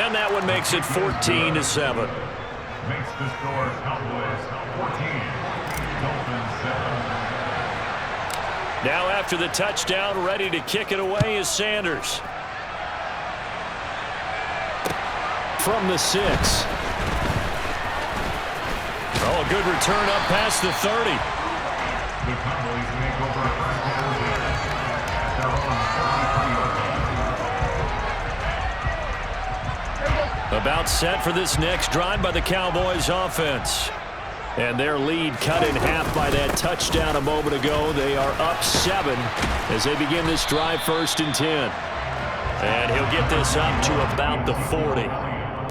And that one makes it 14-7. Makes the score Cowboys 14, Dolphins 7. Now after the touchdown, ready to kick it away is Sanders. From the 6. Oh, a good return up past the 30. The Cowboys make over a first down at their own 43-yard line. About set for this next drive by the Cowboys offense. And their lead cut in half by that touchdown a moment ago. They are up 7 as they begin this drive 1st and 10. And he'll get this up to about the 40.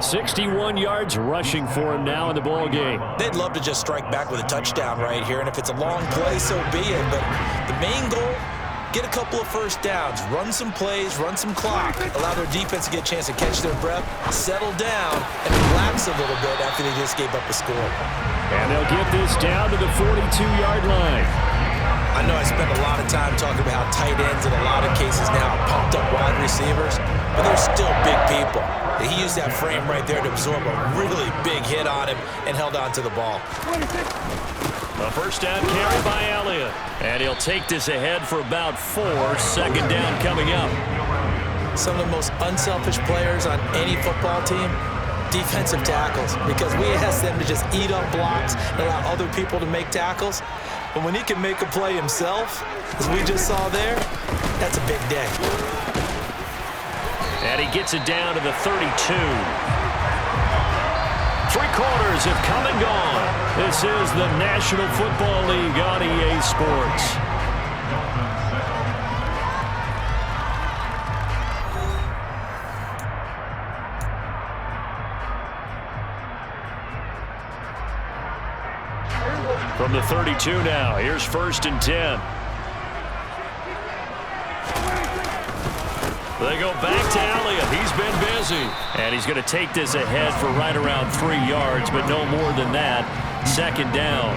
61 yards rushing for him now in the ball game. They'd love to just strike back with a touchdown right here, and if it's a long play, so be it. But the main goal, get a couple of first downs, run some plays, run some clock, allow their defense to get a chance to catch their breath, settle down, and relax a little bit after they just gave up a score. And they'll get this down to the 42-yard line. I know I spend a lot of time talking about how tight ends in a lot of cases now are pumped up wide receivers, but they're still big people. He used that frame right there to absorb a really big hit on him and held on to the ball. A first down carry by Elliott. And he'll take this ahead for about 4. 2nd down coming up. Some of the most unselfish players on any football team, defensive tackles, because we ask them to just eat up blocks and allow other people to make tackles. But when he can make a play himself, as we just saw there, that's a big day. And he gets it down to the 32. 3 quarters have come and gone. This is the National Football League on EA Sports. From the 32 now, here's 1st and 10. They go back to Elliott. He's been busy. And he's going to take this ahead for right around 3 yards, but no more than that. 2nd down.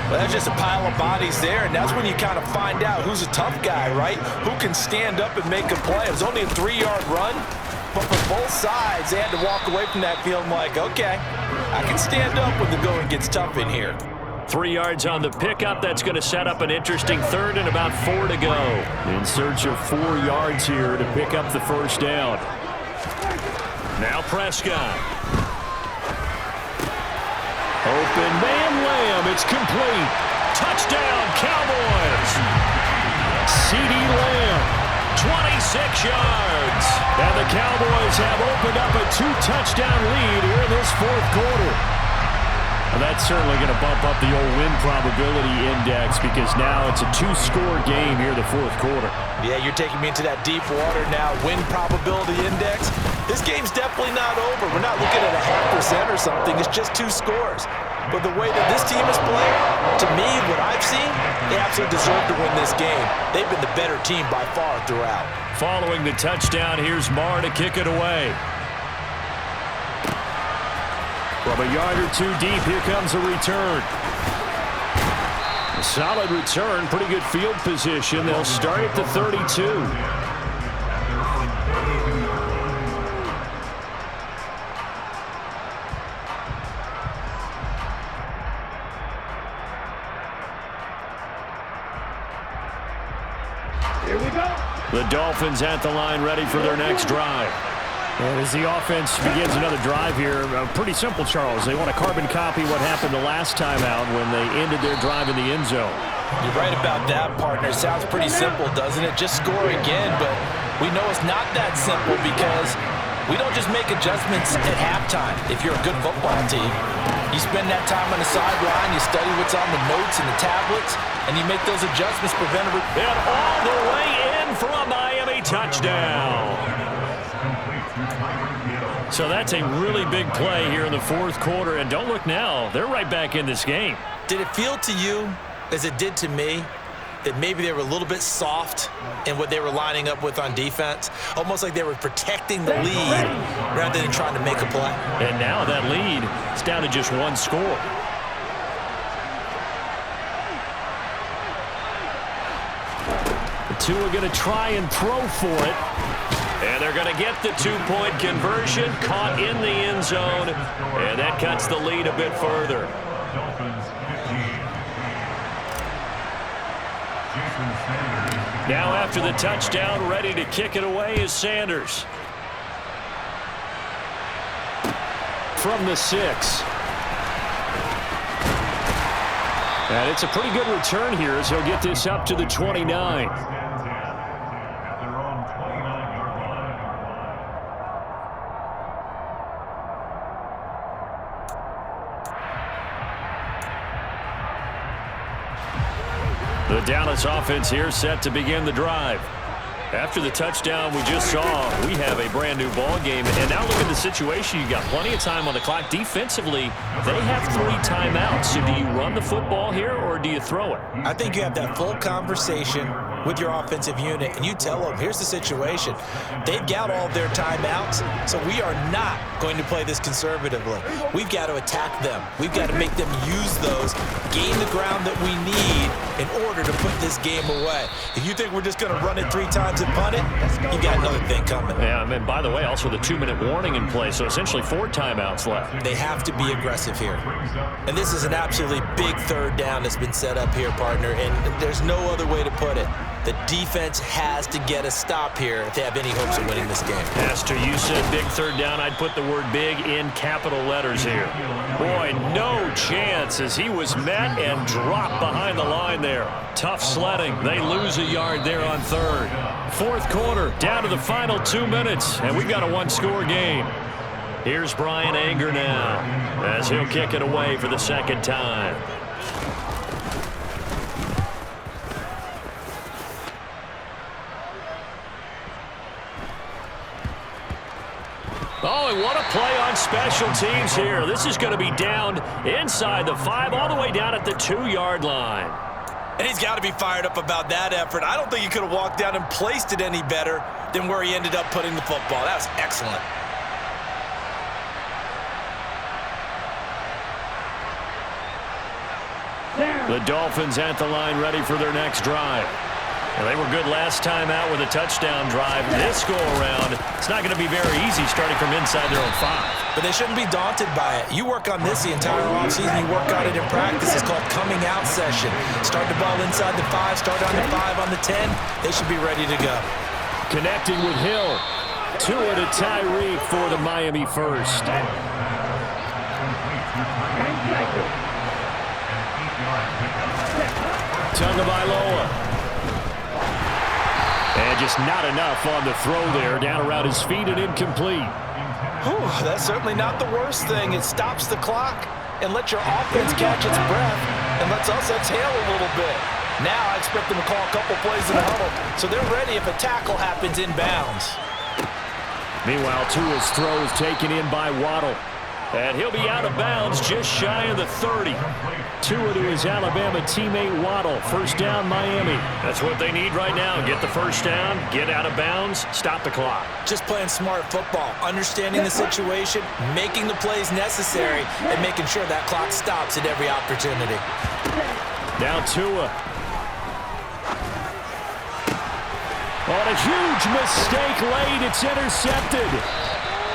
Well, that's just a pile of bodies there, and that's when you kind of find out who's a tough guy, right? Who can stand up and make a play. It was only a 3-yard run, but for both sides, they had to walk away from that feeling like, okay, I can stand up when the going gets tough in here. 3 yards on the pickup. That's going to set up an interesting 3rd and about 4 to go. In search of 4 yards here to pick up the first down. Now Prescott. Open man Lamb. It's complete. Touchdown Cowboys. CeeDee Lamb. 26 yards. And the Cowboys have opened up a 2-touchdown lead here in this 4th quarter. Well, that's certainly going to bump up the old win probability index because now it's a 2-score game here in the 4th quarter. Yeah, you're taking me into that deep water now. Win probability index. This game's definitely not over. We're not looking at a 0.5% or something. It's just 2 scores. But the way that this team is playing, to me, what I've seen, they absolutely deserve to win this game. They've been the better team by far throughout. Following the touchdown, here's Marr to kick it away. From a yard or 2 deep, here comes a return. A solid return, pretty good field position. They'll start at the 32. Here we go. The Dolphins at the line, ready for their next drive. And as the offense begins another drive here, pretty simple, Charles. They want to carbon copy what happened the last time out when they ended their drive in the end zone. You're right about that, partner. It sounds pretty simple, doesn't it? Just score again, but we know it's not that simple because we don't just make adjustments at halftime if you're a good football team. You spend that time on the sideline, you study what's on the notes and the tablets, and you make those adjustments preventable. And all the way in for a Miami touchdown. So that's a really big play here in the 4th quarter. And don't look now, they're right back in this game. Did it feel to you, as it did to me, that maybe they were a little bit soft in what they were lining up with on defense? Almost like they were protecting the lead rather than trying to make a play. And now that lead is down to just 1 score. The two are going to try and throw for it. And they're going to get the two-point conversion, caught in the end zone, and that cuts the lead a bit further. Now after the touchdown, ready to kick it away is Sanders. From the 6. And it's a pretty good return here as he'll get this up to the 29. The Dallas offense here set to begin the drive. After the touchdown we just saw, we have a brand new ball game. And now look at the situation. You got plenty of time on the clock. Defensively, they have 3 timeouts. So do you run the football here or do you throw it? I think you have that full conversation with your offensive unit, and you tell them, here's the situation. They've got all their timeouts, so we are not going to play this conservatively. We've got to attack them. We've got to make them use those, gain the ground that we need in order to put this game away. If you think we're just going to run it 3 times and punt it, you got another thing coming. Yeah, and by the way, also the 2-minute warning in play, so essentially 4 timeouts left. They have to be aggressive here. And this is an absolutely big 3rd down that's been set up here, partner, and there's no other way to put it. The defense has to get a stop here if they have any hopes of winning this game. Pastor, you said big 3rd down. I'd put the word big in capital letters here. Boy, no chance as he was met and dropped behind the line there. Tough sledding. They lose a yard there on 3rd. 4th quarter, down to the final 2 minutes, and we've got a 1-score game. Here's Brian Anger now as he'll kick it away for the 2nd time. Oh, and what a play on special teams here. This is going to be down inside the 5, all the way down at the 2-yard line. And he's got to be fired up about that effort. I don't think he could have walked down and placed it any better than where he ended up putting the football. That was excellent. The Dolphins at the line ready for their next drive. Well, they were good last time out with a touchdown drive. This go-around, it's not going to be very easy starting from inside their own 5. But they shouldn't be daunted by it. You work on this the entire offseason. You work on it in practice. It's called coming out session. Start the ball inside the 5, start on the 5, on the 10. They should be ready to go. Connecting with Hill. Tua to Tyreek for the Miami first. Tagovailoa. And just not enough on the throw there. Down around his feet and incomplete. Whew, that's certainly not the worst thing. It stops the clock and lets your offense catch its breath and lets us exhale a little bit. Now I expect them to call a couple plays in the huddle, so they're ready if a tackle happens inbounds. Meanwhile, Tua's throw is taken in by Waddle. And he'll be out of bounds just shy of the 30. Tua to his Alabama teammate Waddle. First down, Miami. That's what they need right now. Get the first down, get out of bounds, stop the clock. Just playing smart football, understanding the situation, making the plays necessary, and making sure that clock stops at every opportunity. Now Tua. On a huge mistake late, it's intercepted.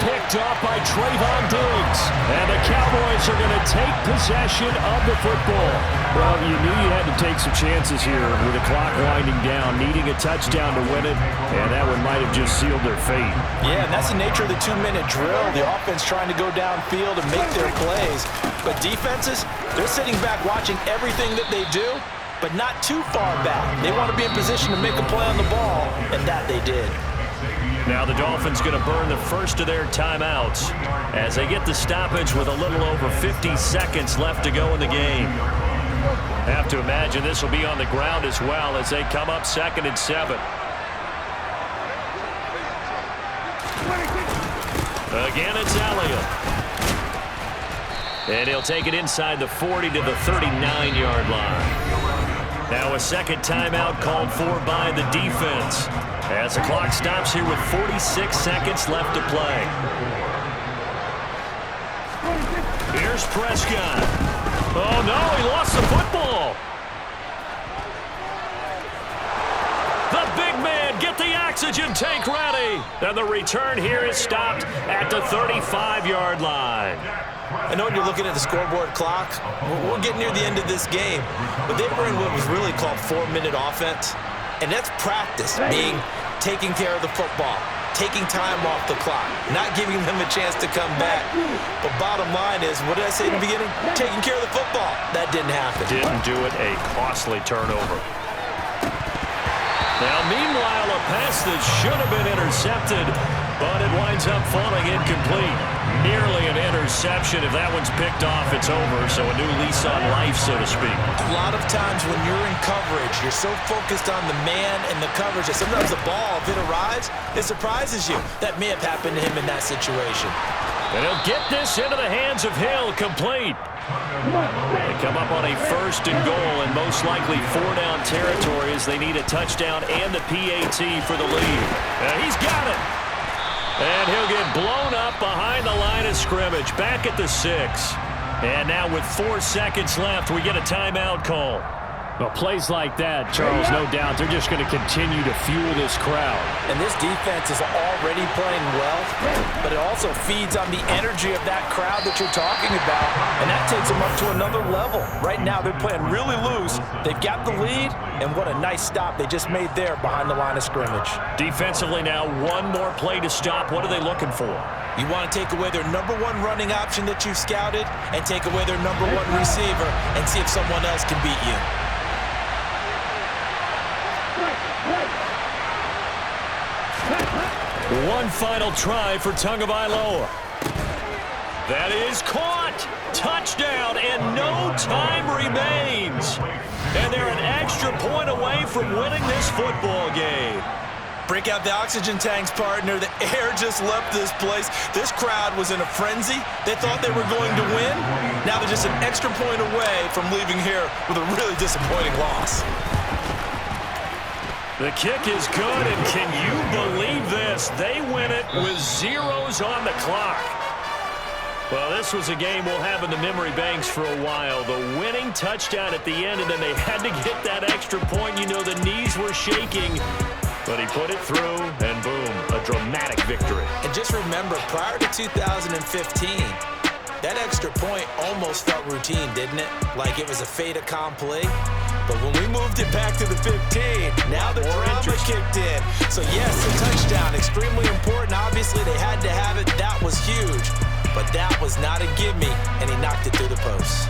Picked off by Trayvon Diggs. And the Cowboys are going to take possession of the football. Well, you knew you had to take some chances here with the clock winding down, needing a touchdown to win it, and that one might have just sealed their fate. Yeah, and that's the nature of the 2-minute drill. The offense trying to go downfield and make their plays. But defenses, they're sitting back watching everything that they do, but not too far back. They want to be in position to make a play on the ball, and that they did. Now the Dolphins going to burn the first of their timeouts as they get the stoppage with a little over 50 seconds left to go in the game. Have to imagine this will be on the ground as well as they come up 2nd and 7. Again, it's Elliott. And he'll take it inside the 40 to the 39-yard line. Now a second timeout called for by the defense as the clock stops here with 46 seconds left to play. Here's Prescott. Oh, no, he lost the football. The big man get the action. oxygen tank ready. And the return here is stopped at the 35-yard line. I know when you're looking at the scoreboard clock, we're getting near the end of this game, but they were in what was really called 4-minute offense, and that's practice, being taking care of the football, taking time off the clock, not giving them a chance to come back. But bottom line is, what did I say in the beginning? Taking care of the football. That didn't happen. Didn't do it, a costly turnover. Now, meanwhile, a pass that should have been intercepted, but it winds up falling incomplete. Nearly an interception. If that one's picked off, it's over. So a new lease on life, so to speak. A lot of times when you're in coverage, you're so focused on the man and the coverage that sometimes the ball, if it arrives, it surprises you. That may have happened to him in that situation. And he'll get this into the hands of Hill, complete. They come up on a 1st and goal, and most likely 4-down territory as they need a touchdown and the PAT for the lead. He's got it. And he'll get blown up behind the line of scrimmage, back at the 6. And now with 4 seconds left, we get a timeout call. Well, plays like that, Charles, no doubt, they're just going to continue to fuel this crowd. And this defense is already playing well, but it also feeds on the energy of that crowd that you're talking about, and that takes them up to another level. Right now, they're playing really loose. They've got the lead, and what a nice stop they just made there behind the line of scrimmage. Defensively now, one more play to stop. What are they looking for? You want to take away their #1 running option that you've scouted and take away their #1 receiver and see if someone else can beat you. One final try for Tagovailoa. That is caught. Touchdown, and no time remains. And they're an extra point away from winning this football game. Break out the oxygen tanks, partner. The air just left this place. This crowd was in a frenzy. They thought they were going to win. Now they're just an extra point away from leaving here with a really disappointing loss. The kick is good, and can you believe this? They win it with zeros on the clock. Well, this was a game we'll have in the memory banks for a while. The winning touchdown at the end, and then they had to get that extra point. You know, the knees were shaking, but he put it through, and boom, a dramatic victory. And just remember, prior to 2015, that extra point almost felt routine, didn't it? Like it was a fait accompli. But when we moved it back to the 15, now the drama kicked in. So yes, the touchdown, extremely important. Obviously, they had to have it. That was huge. But that was not a gimme, and he knocked it through the post.